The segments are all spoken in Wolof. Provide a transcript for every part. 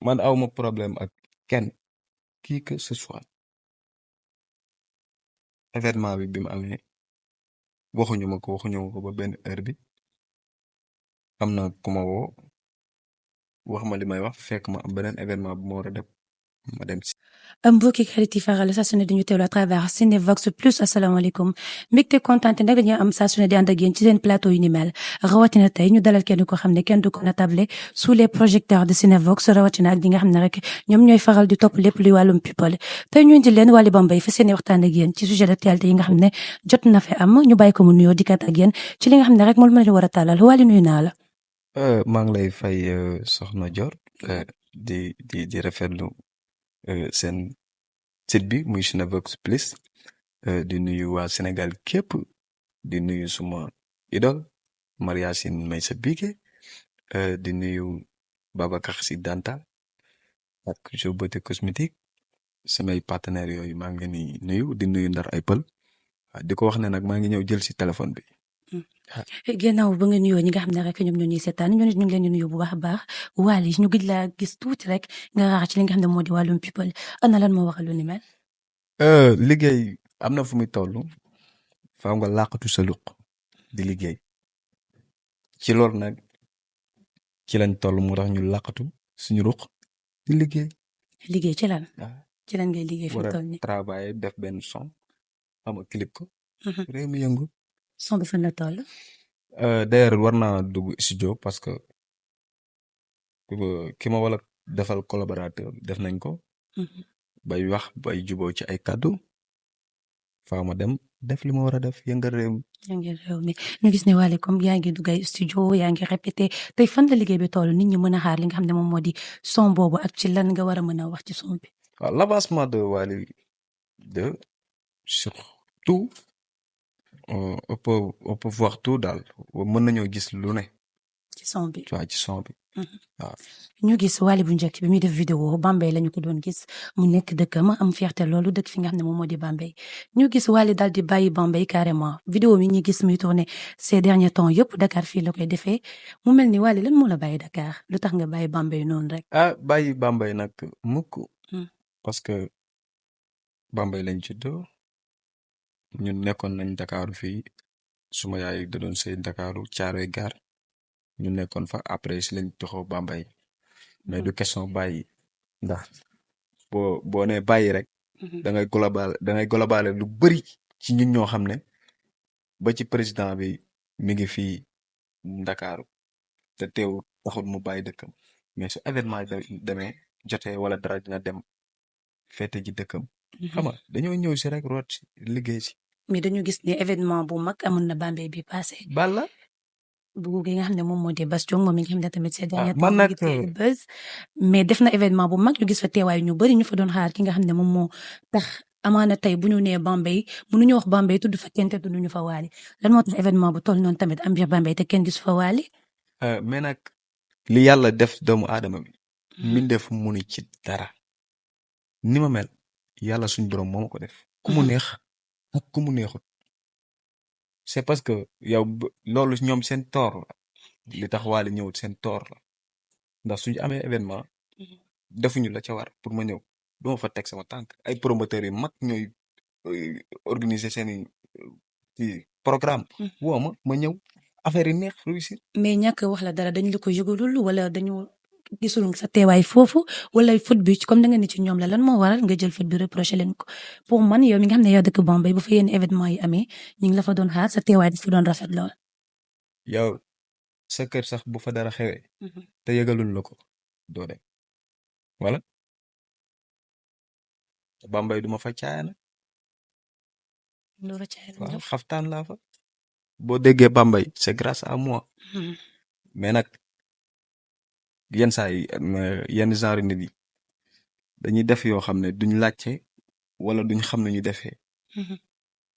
man awma problème ak kenn qui que ce soit événement bi mu amee waxuñu ma ko ba benn heure bi am na ku ma woo wax ma li may wax fekk ma am beneen événement bu ma war a dem ma dem si. mbokki xarit yi faral saa su ne dañu teewlu à travers Cinevox Plus asalaamaaleykum mbégte kontaan nag dañuy am saa su ne di ànd ak yéen ci seen plateau yu ni mel rawatina tey ñu dalal kenn ko xam ne kenn du ko natable sous les projecteurs de Cinevox rawatina ak ñi nga xam ne rek ñoom ñooy faral di topp lépp luy wàllum people tey ñu indi leen Wally Bambey fa seen waxtaan ak yéen ci sujet d'actualité yi nga xam ne jot na fi am ñu bàyyi ko mu nuyoo dikkaat ak yéen ci li nga xam ne rek moom la ñu war a tàllal Wally nuyu naa la. maa ngi lay fay soxna Dior di rafetlu seen site bi muy Cinevox Plus di nuyu waa Sénégal képp di nuyu suma idole Mariasine Meissa Bigué di nuyu Babacar Sy Danta ak Jo Beauté Cosmétique samay partenaires yooyu maa ngi leen di nuyu di nuyu Ndar ay pël di ko wax ne nag maa ngi ñëw jël si téléphone bi. ginnaaw ba nga nuyoo ñi nga xam ne rek ñoom ñoo ñuy seetaan ñu ngi leen di nuyu bu baax a baax Wally ñu gëj laa gis tuuti rek nga raax ci li nga xam ne moo di wàllum people ana lan moo waxal lu ni mel. liggéey am na fu muy toll faaw nga làqatu sa luq di liggéey ci loolu nag ci lañ toll moo tax ñu làqatu suñu ruq di liggéey. liggéey ci lan. ci lan ngay liggéey fi mu toll nii. travailler def benn son xam nga clip ko. réew mi yëngu. son bi fan la toll. d'ailleurs war naa dugg studio parce que ki ma wala defal collaborateur def nañ ko. bay wax bay juboo ci ay kàddu faaw ma dem def li ma war a def yëngal réew mi. yëngal réew mi ñu gis ne Wally comme yaa ngi dugg ay studio yaa ngi répété tey fan la liggéey bi toll nit ñi mën a xaar li nga xam ne moom moo di son boobu ak ci lan nga war a mën a wax ci son bi. waaw l'avancement de Wally de surtout on peut voir tout daal mën nañoo gis lu ne. ci son bi waaw ci son bi. waaw ñu gis Wally bu njëkk bi muy def vidéo Bambey lañu ko doon gis mu nekk dëkkam am fierté loolu dëkk fi nga xam ne moom moo di Bambey ñu gis Wally daal di bàyyi Bambey carrément vidéo mi ñu gis muy tourné ces derniers temps yëpp Dakar fii la koy defee mu mel ni Wally lan moo la bàyyi Dakar lu tax nga bàyyi Bambey noonu rek. bàyyi Bambey nag mukk parce que Bambey lañ juddoo ñun nekkoon nañ Dakaru fii suma yaay da doon sëy Dakaru Caaroy Gaar ñu nekkoon fa après si lañ toxoo Bambey mais du question bàyyi ndax boo nee bàyyi rek da ngay global lu bëri ci ñun ñoo xam ne ba ci président bi mi ngi fii Ndakaaru te teew taxul mu bàyyi dëkkam mais su événement demee jotee wala dara dina dem fête ji dëkkam xam nga dañoo ñëw si rek root si liggéey si. mais dañu gis ne événement bu mag amoon na Bambey bi passé. Balla. bu gi nga xam ne moom moo di Bass Thioung moom mi nga xam ne tamit ces derniers man nag buzz mais def na événement bu mag ñu gis fa teewaay ñu bëri ñu fa doon xaar ki nga xam ne moom moo tax amaana tey bu ñu nee Bambey mënuñu wax Bambey tudd fa kenn te tudduñu fa Wally lan moo tax événement bu toll noonu tamit am biir Bambey te kenn gisu fa Wally. mais nag li yàlla def doomu aadama bi. mbindeef munu ci dara. ni ma mel yàlla suñ borom moo ma ko def. ku mu neex ak ku mu neexut. c'est parce que yow loolu ñoom seen toor la li tax Wally ñëwut seen toor la ndax suñu amee événement defuñu la ca war pour ma ñëw duma fa teg sama tànk ay promoteurs yu mag ñooy organiser seeni programme woo ma ñëw affaire yi neex réussir. mais ñàkk wax la dara dañ la ko yëgalul wala dañu gisul sa teewaay foofu wala foot bi comme da nga ne ci ñoom la lan moo waral nga jël foot bi reproché leen ko pour man yow mi nga xam ne yow dëkk Bambey bu fa yenn événement yi amee ñu ngi la fa doon xaar sa teewaay dafa doon rafet lool. yow sa kër sax bu fa dara xewee. te yëgalul la ko doo dem voilà Bambey duma fa caayana. waaw xaftaan laa fa. boo déggee Bambey c'est grâce à moi. mais nag yenn saa yi yenn genre nit yi dañuy def yoo xam ne duñ laajte wala duñ xam ne ñu defee.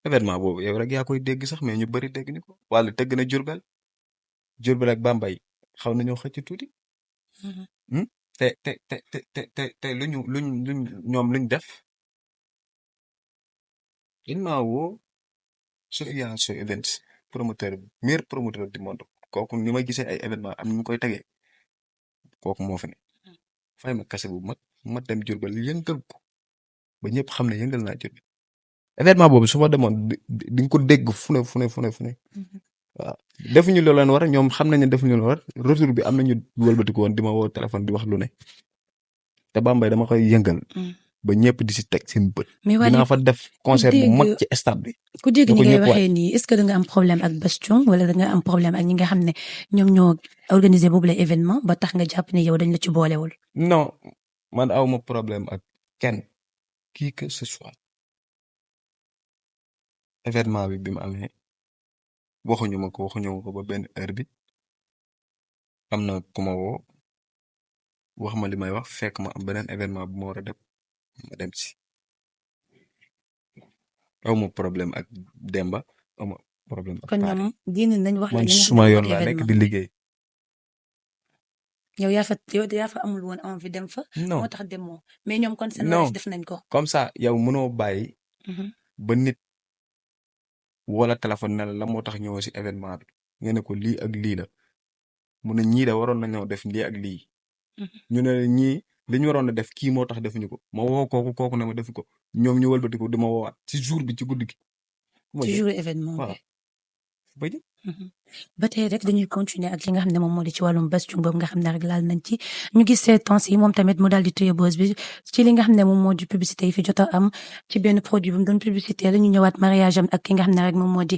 événement boobu yow rek yaa koy dégg sax mais ñu bari dégg ni ko wala tëgg na Jurbel ak Bambey xaw nañoo xëcc tuuti. te luñ ñoom luñ def. il m'a woo Sofia So Events promoteur bi meilleur promoteur du monde kooku ni ma gisee ay événement am ñu koy tegee kooku moo fi ne fay ma kase bu ma dem Diourbel yëngal ko ba ñëpp xam ne yëngal naa Diourbel événement boobu su ma demoon di nga ko dégg fu ne waaw defuñu loo leen war ñoom xam nañ ne defuñu loo war retour bi am nañu wëlbati ko woon di ma woo téléphone di wax lu ne te Bambey dama koy yëngal. ba ñëpp di si teg seen bët. mais Wally dinaa fa def concert bu mag ci stade bi. ku dégg ni ngay waxee nii est-ce que da nga am problème ak Bastion wala da nga am problème ak ñi nga xam ne ñoom ñoo organiser boobu la événement ba tax nga jàpp ne yow dañ la ci boolewul. non man awma problème ak kenn qui que ce soit événement bi mu amee waxuñu ma ko ba benn heure bi am na ku ma woo wax ma li may wax fekk ma am beneen événement bu ma war a dem ma dem si awma problème ak Demba awma problème ak kon ñoom génn nañ wax man suma yoon laa nekk di liggéey. yow yaa fa amul woon envie dem fa. non moo tax demoo mais ñoom kon seen live def nañ ko. comme ça yow mënoo bàyyi. ba nit wala téléphone ne la moo tax ñëwoo si événement bi nga ne ko lii ak lii la mu ne ñii de waroon nañoo def lii ak lii. ñu ne ñii li ñu waroon a def kii moo tax defuñu ko ma woo kooku ne ma defu ko ñoom ñu wëlbati ko di ma woowaat ci jour bi ci guddi gi. ci jour événement bi waaw. ba tey rek dañuy continuer ak li nga xam ne moom moo di ci wàllum Bastion boobu nga xam ne rek laal nañ ci ñu gis ces temps yi moom tamit mu daal di téye buzz bi ci li nga xam ne moom moo di publicité yi fi jot a am ci benn produit bu mu doon publicité la ñu ñëwaat mariage am ak ki nga xam ne rek moom moo di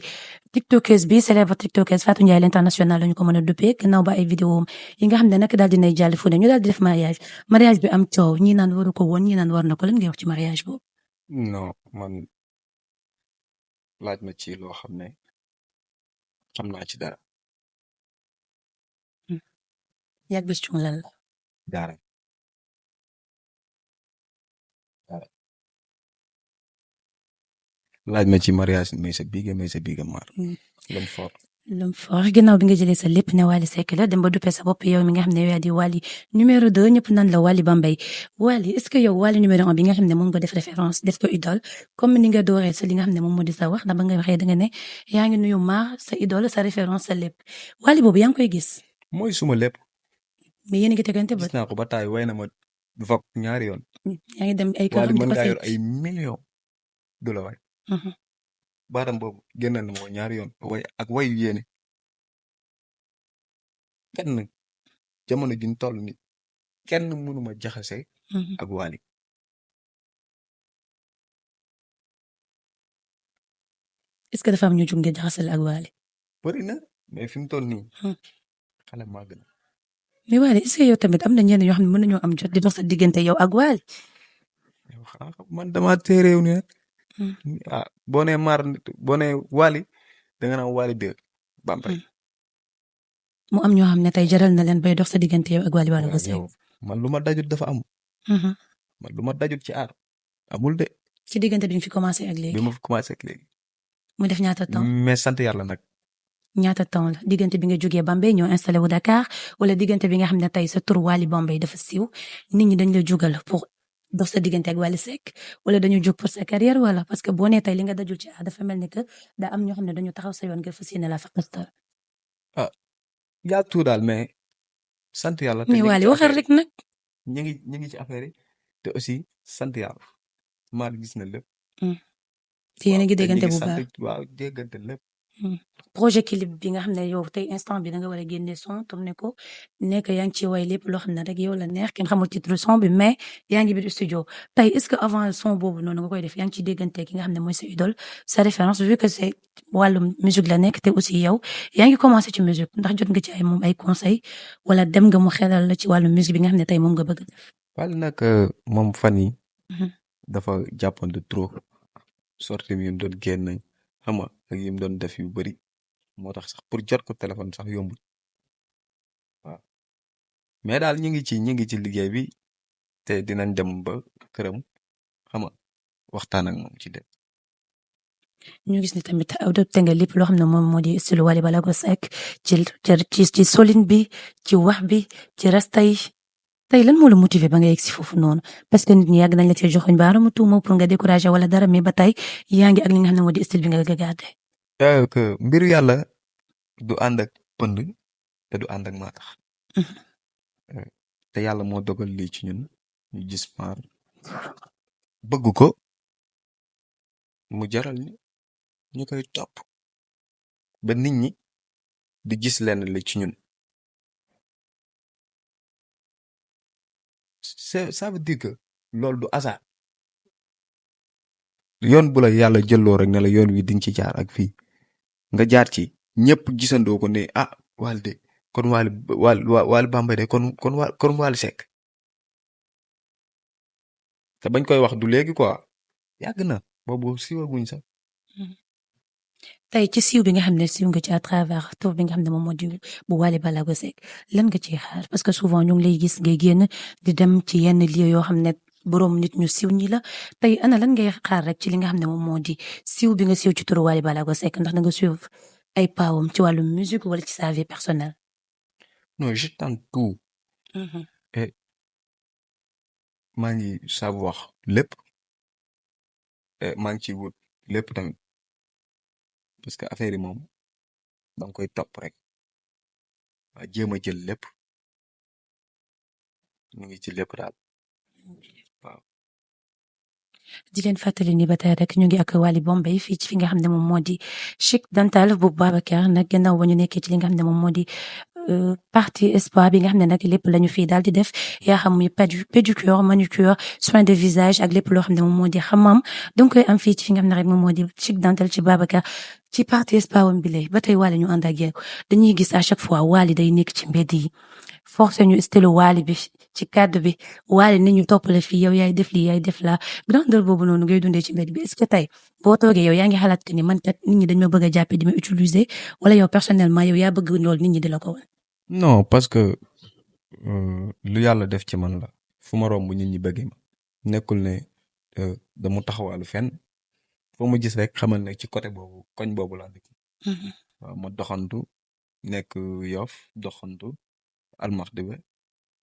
tiktokeuse bi célèbre tiktokeuse Fatou Ndiaye l'international la ñu ko mën a duppee gannaaw ba ay vidéo yi nga xam ne nag daal dinay jàll fu ne ñu daal di def mariage bi am coow ñi naan waru ko woon ñi naan war na ko lan ngay wax ci mariage boobu. non man laaj ma ci loo xam ne xam naa ci dara. yàgg Bastion lan la. dara. laaj ma ci mariage may sa biige maar. lum fort ginnaaw bi nga jëlee sa lépp ne Wally Seck la dem ba duppee sa bopp yow mi nga xam ne yaa di Wally numéro 2 ñëpp naan la Wally Bambey Wally est-ce que yow Wally numéro 1 bi nga xam ne moom nga def référence def ko idole comme ni nga dooree sa li nga xam ne moom moo di sa wax ndax ba nga waxee da nga ne yaa ngi nuyu maar sa idole sa référence sa lépp Wally boobu yaa ngi koy gis. mooy suma lépp. mais yéen a ngi tegante ba. gis naa ko ba taay way na ma vogue ñaari yoon. yaa ngi dem ay kër Wally mën ngaa yor ay millions du la way. baatam boobu génnal na ma ñaari yoon way ak way yéene kenn jamono ji ñu toll ni kenn mënuma jaxase ak Wally est-ce que dafa am ñu jug ngeen jaxasal ak Wally bëri na mais fi mu toll nii xale maa gën mais Wally est-ce que yow tamit am na ñenn ñoo xam ne mën nañoo am jot di dox sa diggante yow ak Wally yow xanaa man dama téeréew ni rek boo nee maar boo nee Wally da nga naan Wally 2 Bambey mu am ñoo xam ne tey jaral na leen bay dox sa diggante yow ak Wally Ballago Seck man lu ma dajut dafa am man lu ma dajut ci aar amul de ci diggante bi nga fi commencé ak léegi bi ma fi commencé ak léegi mu def ñaata temps mais sant yàlla nag ñaata temps la diggante bi nga jógee Bambey ñoo installé wu Dakar wala diggante bi nga xam ne tey sa tur Wally Bambey dafa siiw nit ñi dañ la jugal pour dox sa diggante ak Wally Seck wala dañu jóg pour sa carrière wala parce que boo nee tey li nga dajul ci aar dafa mel ni que daa am ñoo xam ne dañu taxaw sa yoon ngir fas yéene la faqastal yaa tout daal mais sant yàlla. mais Wally waxal rek nag. ñu ngi ci affaire yi te aussi sant yàlla maa gis na lépp. te yéen a ngi déggante bu baax waaw déggante lépp. projet clip bi nga xam ne yow tey instant bi da nga war a génne son tourné ko nekk yaa ngi ci way lépp loo xam ne rek yow la neex kenn xamul titre son bi mais yaa ngi biir studio tey est-ce que avant son boobu noonu nga koy def yaa ngi ci déggante ki nga xam ne mooy sa idole sa référence vu que c'est wàllum musique la nekk te aussi yow yaa ngi commencé ci musique ndax jot nga ci ay moom ay conseil wala dem nga mu xelal la ci wàllum musique bi nga xam ne tey moom nga bëgg a def. wala nag moom fan yi dafa jàppoon de trop sorti mi doon génn xam nga ak yi mu doon def yu bari moo tax sax pour jot ko téléphone sax yombul waaw mais daal ñu ngi ci liggéey bi te dinañ dem ba këram xam nga waxtaan ak moom ci dem. ñu gis ni tamit adopté nga lépp loo xam ne moom moo di style Wally Ballago Seck ci solin bi ci wax bi ci rasta yi tey lan moo la motiver ba nga yegg si foofu noonu parce que nit ñi yàgg nañ la cee joxuñ baaraamu tuuma pour nga décourager wala dara mais ba tey yaa ngi ak li nga xam ne moo di style bi nga gàdde. que mbiru yàlla du ànd ak pënd te du ànd ak maa tax. te yàlla moo dogal lii ci ñun ñu gis maar bëgg ko mu jaral ñu koy topp ba nit ñi di gis lenn li ci ñun. Ça veut dire que loolu du hasard yoon bu la yàlla jëlloo rek ne la yoon wi di nga ci jaar ak fii nga jaar ci ñëpp gisandoo ko ne ah Wally de kon Wally Bambey de kon Wally Seck te bañ koy wax du léegi quoi yàgg na boobu siiwaguñ sax. tey ci siiw bi nga xam ne siiw nga ci à travers tour bi nga xam ne moom moo di bu Wally Ballago Seck lan nga ciy xaar parce que souvent ñu ngi lay gis ngay génn di dem ci yenn lieu yoo xam ne boroom nit ñu siiw ñi la tey ana lan ngay xaar rek ci li nga xam ne moom moo di siiw bi nga siiw ci turu Wally Ballago Seck ndax da nga suivre ay paawam ci wàllu musique wala ci sa vie personnelle. non je tente tout. et maa ngi savoir lépp maa ngi ciy wut lépp tamit parce que affaire yi moom da nga koy topp rek waa jéem a jël lépp ñu ngi ci lépp daal waaw. di leen fàttali ni ba tey rek ñu ngi ak Wally Bambey fii ci fi nga xam ne moom moo di Chic Dental bu Babacar nag gannaaw ba ñu nekkee ci li nga xam ne moom moo di partie spa bi nga xam ne nag lépp la ñu fii daal di def yaa xam muy pédicure manucure soin de visage ak lépp loo xam ne moom moo di xamam donc koy am fii ci fi nga xam ne rek moom moo di Chic Dental ci Babacar ci partie spa wam bi lay ba tey Wally ñu ànd ak yow dañuy gis à chaque fois Wally day nekk ci mbedd yi forcé ñu style Wally bi ci cadre bi Wally ni ñu toppale fii yow yaay def lii yaay def la grandeur boobu noonu ngay dundee ci mbedd bi est-ce que tey boo toogee yow yaa ngi xalaat que ni man kat nit ñi dañ ma bëgg a jàppee di ma utiliser wala yow personnellement yow yaa bëgg lool nit ñi di la ko wan. non parce que lu yàlla def ci man la fu ma romb nit ñi bëggee ma nekkul ne dama taxawaalu fenn foo ma gis rek xamal ne ci côté boobu koñ boobu laa dëkk. waaw ma doxantu nekk Yoff doxantu almax de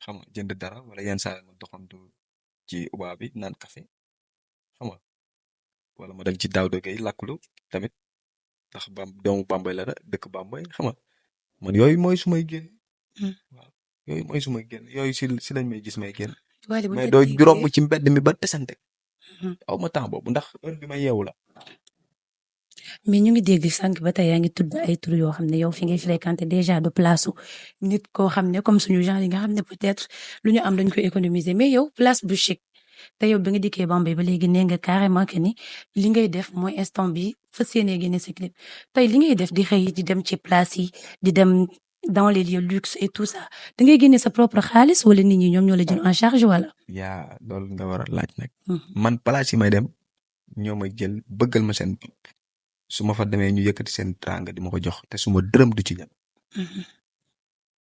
xam nga jënd dara wala yenn saa ma doxantu ci ubaa bi naan café xam nga wala ma dem ci Daouda Gueye lakklu tamit ndax doomu Bambey la dëkk Bambey xam nga man yooyu mooy su may génn. waaw yooyu mooy su may génn yooyu si lañ may gis may génn. mais doo romb ci mbedd mi ba tesante. aw ma temps boobu ndax heure bi ma yeewu la. mais ñu ngi dégg sànq ba tey yaa ngi tudd ay tur yoo xam ne yow fi ngay fréquenté déjà de place nit koo xam ne comme suñu genre yi nga xam ne peut-être lu ñu am dañ koy économiser mais yow place bu chic te yow bi nga dikkee Bambey ba léegi nee nga carrément que ni li ngay def mooy instant bi fas yéenee génne sa clip tey li ngay def di xëy di dem ci place yi di dem dans les lieux luxe et tout ça da ngay génne sa propre xaalis wala nit ñi ñoom ñoo la jël en charge wala. yaa loolu nga war a laaj nag. man place yi may dem ñoo may jël bëggal ma seen bopp su ma fa demee ñu yëkkati seen tranga di ma ko jox te su ma dërëm du ci ñam.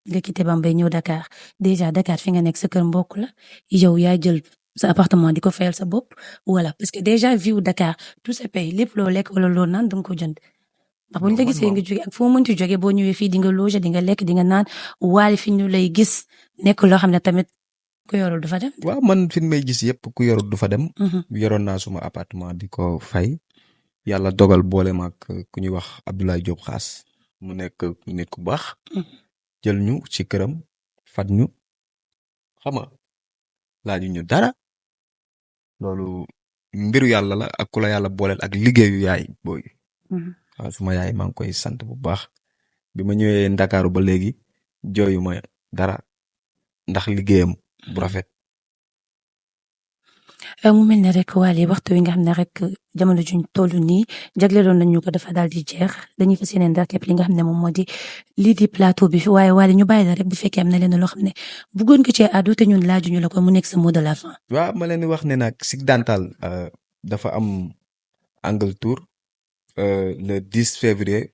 nga quitté Bambey ñëw Dakar déjà Dakar fi nga nekk sa kër mbokk la yow yaa jël sa appartement di ko fayal sa bopp voilà parce que déjà vie Dakar tout se paye lépp loo lekk wala loo naan danga ko jënd. ndax bu ñu la gisee nga jóge ak foo mënti jóge boo ñëwee fii di nga loger di nga lekk di nga naan Wally fi ñu lay gis nekk loo xam ne tamit ku yorul du fa dem. waaw man fi may gis yëpp ku yorul du fa dem. yoroon naa suma appartement di ko fay. yàlla dogal boole ma ak ku ñuy wax Abdoulaye Diop Xaas mu nekk nit ku baax. jël ñu ci këram fat ñu xam nga laaju ñu dara loolu mbiru yàlla la ak ku la yàlla booleel ak liggéeyu yaay booy. waaw suma yaay maa ngi koy sant bu baax bi ma ñëwee Ndakaaru ba léegi jooyu ma dara ndax liggéeyam bu rafet. mu mel ne rek Wally waxtu wi nga xam ne rek jamono juñ toll nii jagleeloon nañu ko dafa daal di jeex dañuy fas yéene ndax képp li nga xam ne moom moo di lii di plateau bi waaye Wally ñu bàyyi la rek bu fekkee am na leen loo xam ne bëggoon ko cee àddu te ñun laajuñu la ko mu nekk sa mot de la fin. waaw ma leen di wax ne nag Chic Dental dafa am angle tour le 10 février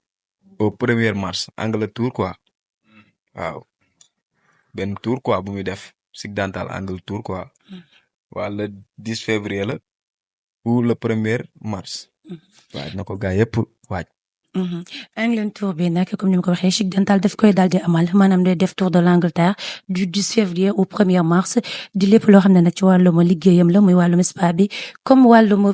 au 1er mars angle tour quoi waaw benn tour quoi bu muy def Chic Dental angle tour quoi. waaw le 10 février la ou le 1er mars. waaw na ko gaa yëpp waaj. Angle tour bi nag comme ni ma ko waxee Chic Dental daf koy daal di amal maanaam day def tour de l'Angleterre du 10 février au 1er mars di lépp loo xam ne nag ci wàllum liggéeyam la muy wàllum spa bi comme wàllum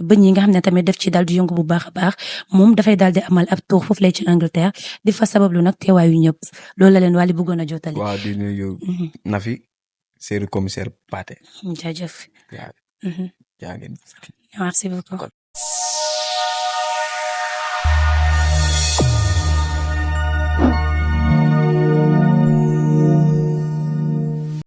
bëñ yi nga xam ne tamit daf ci daal di yëngu bu baax a baax moom dafay daal di amal ab tour foofu lay ci Angleterre di fa sabablu nag teewaayu ñëpp loolu la leen Wally bëggoon a jottali. waaw di nuyu Nafi série commissaire Pathé. jaajëf. yaa ngeen. Merci beaucoup.